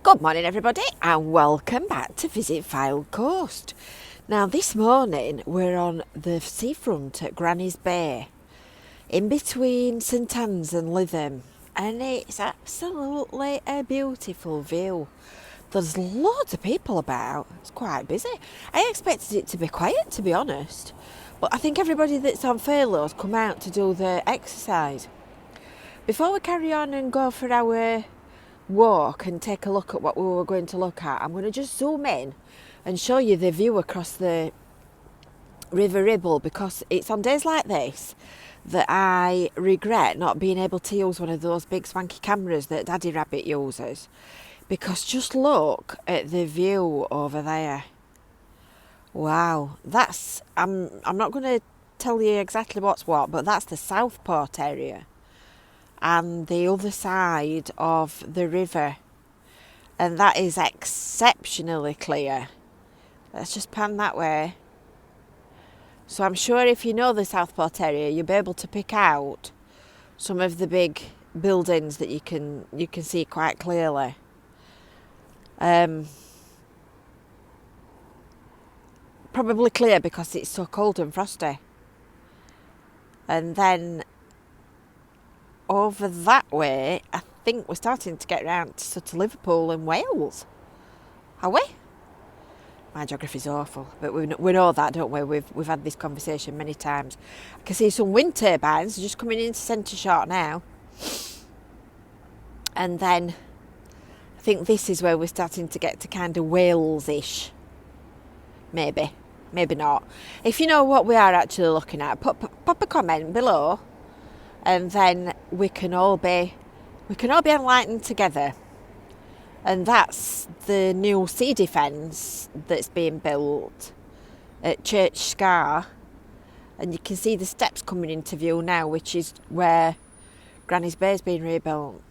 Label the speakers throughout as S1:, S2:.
S1: Good morning everybody and welcome back to Visit Fylde Coast. Now this morning we're on the seafront at Granny's Bay, in between St Anne's and Lytham, and it's absolutely a beautiful view. There's loads of people about, it's quite busy. I expected it to be quiet, to be honest, but I think everybody that's on furlough's come out to do the exercise. Before we carry on and go for our walk and take a look at what we were going to look at, I'm going to just zoom in and show you the view across the River Ribble, because it's on days like this that I regret not being able to use one of those big swanky cameras that Daddy Rabbit uses, because just look at the view over there. Wow, that's I'm not going to tell you exactly what's what, but that's the Southport area and the other side of the river, and that is exceptionally clear. Let's just pan that way. So I'm sure if you know the Southport area, you'll be able to pick out some of the big buildings that you can see quite clearly. Probably clear because it's so cold and frosty. And then over that way, I think we're starting to get round to sort of Liverpool and Wales. Are we? My geography's awful, but we know that, don't we? We've had this conversation many times. I can see some wind turbines just coming into centre shot now. And then I think this is where we're starting to get to kind of Wales-ish. Maybe not. If you know what we are actually looking at, pop a comment below, and then we can all be enlightened together. And that's the new sea defence that's being built at Church Scar, and you can see the steps coming into view now, which is where Granny's Bay's been rebuilt.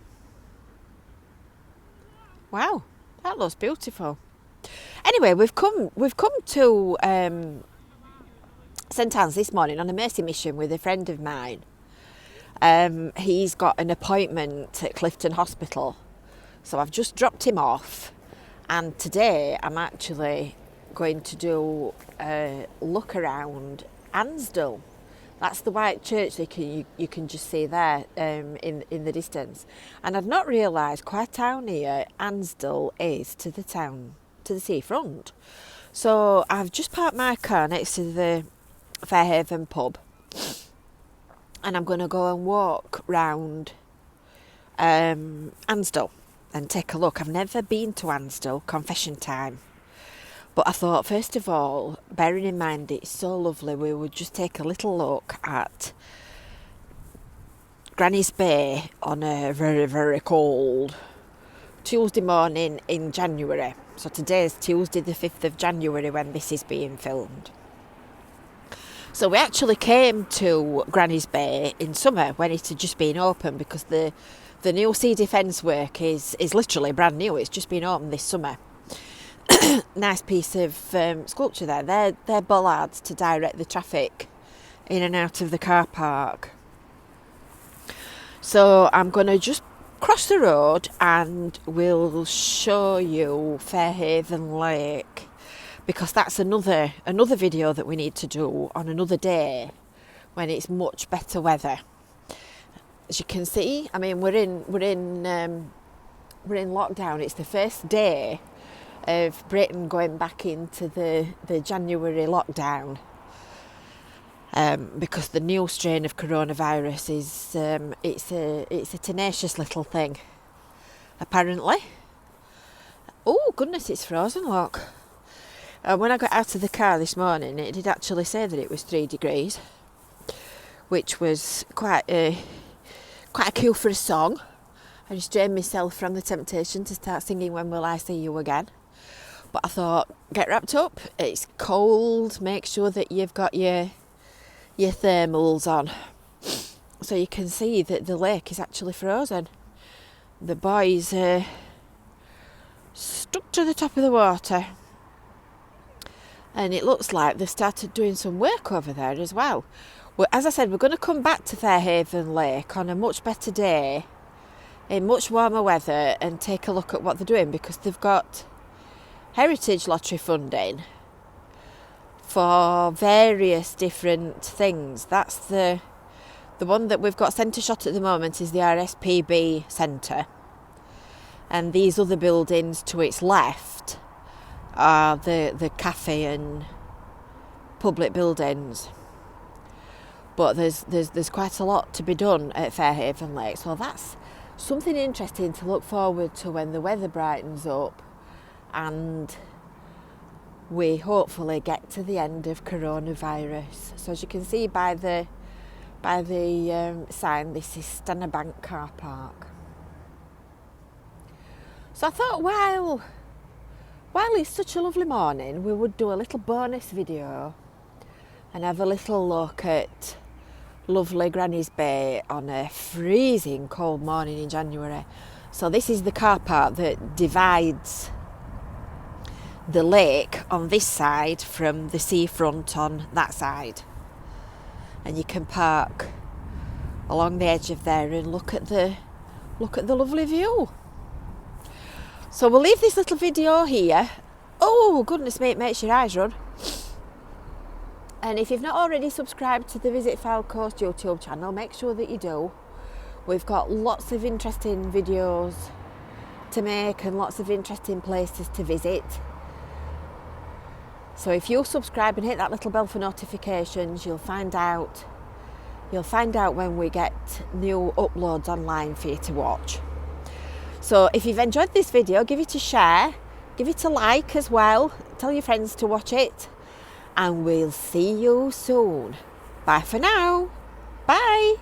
S1: Wow, that looks beautiful. Anyway, we've come to St Anne's this morning on a mercy mission with a friend of mine. He's got an appointment at Clifton Hospital, so I've just dropped him off, and today I'm actually going to do a look around Ansdell. That's the white church that you can just see there in the distance. And I've not realised quite how near Ansdell is to the seafront. So I've just parked my car next to the Fairhaven pub, and I'm going to go and walk round Ansdell and take a look. I've never been to Ansdell, confession time. But I thought, first of all, bearing in mind it's so lovely, we would just take a little look at Granny's Bay on a very, very cold Tuesday morning in January. So today's Tuesday the 5th of January when this is being filmed. So we actually came to Granny's Bay in summer when it had just been open, because the new sea defence work is literally brand new. It's just been opened this summer. Nice piece of sculpture there. They're bollards to direct the traffic in and out of the car park. So I'm going to just cross the road and we'll show you Fairhaven Lake, because that's another video that we need to do on another day when it's much better weather. As you can see, I mean, we're in lockdown. It's the first day of Britain going back into the January lockdown, because the new strain of coronavirus is it's a tenacious little thing, apparently. Oh goodness, it's frozen, look. When I got out of the car this morning, it did actually say that it was 3 degrees, which was quite a cue for a song. I restrained myself from the temptation to start singing When Will I See You Again. But I thought, get wrapped up, it's cold, make sure that you've got your thermals on. So you can see that the lake is actually frozen. The boys are stuck to the top of the water. And it looks like they've started doing some work over there as well. Well, as I said, we're going to come back to Fairhaven Lake on a much better day in much warmer weather and take a look at what they're doing, because they've got heritage lottery funding for various different things. That's the one that we've got centre shot at the moment is the RSPB centre, and these other buildings to its left are the cafe and public buildings. But there's quite a lot to be done at Fairhaven Lake, so that's something interesting to look forward to when the weather brightens up and we hopefully get to the end of coronavirus. So as you can see by the sign, this is Stanner Bank car park. So I thought while it's such a lovely morning, we would do a little bonus video and have a little look at lovely Granny's Bay on a freezing cold morning in January. So this is the car park that divides the lake on this side from the seafront on that side, and you can park along the edge of there and look at the lovely view. So we'll leave this little video here. Oh goodness me, it makes your eyes run. And if you've not already subscribed to the Visit Fylde Coast YouTube channel, make sure that you do. We've got lots of interesting videos to make and lots of interesting places to visit. So if you subscribe and hit that little bell for notifications, you'll find out when we get new uploads online for you to watch. So if you've enjoyed this video, give it a share, give it a like as well, tell your friends to watch it. And we'll see you soon. Bye for now. Bye.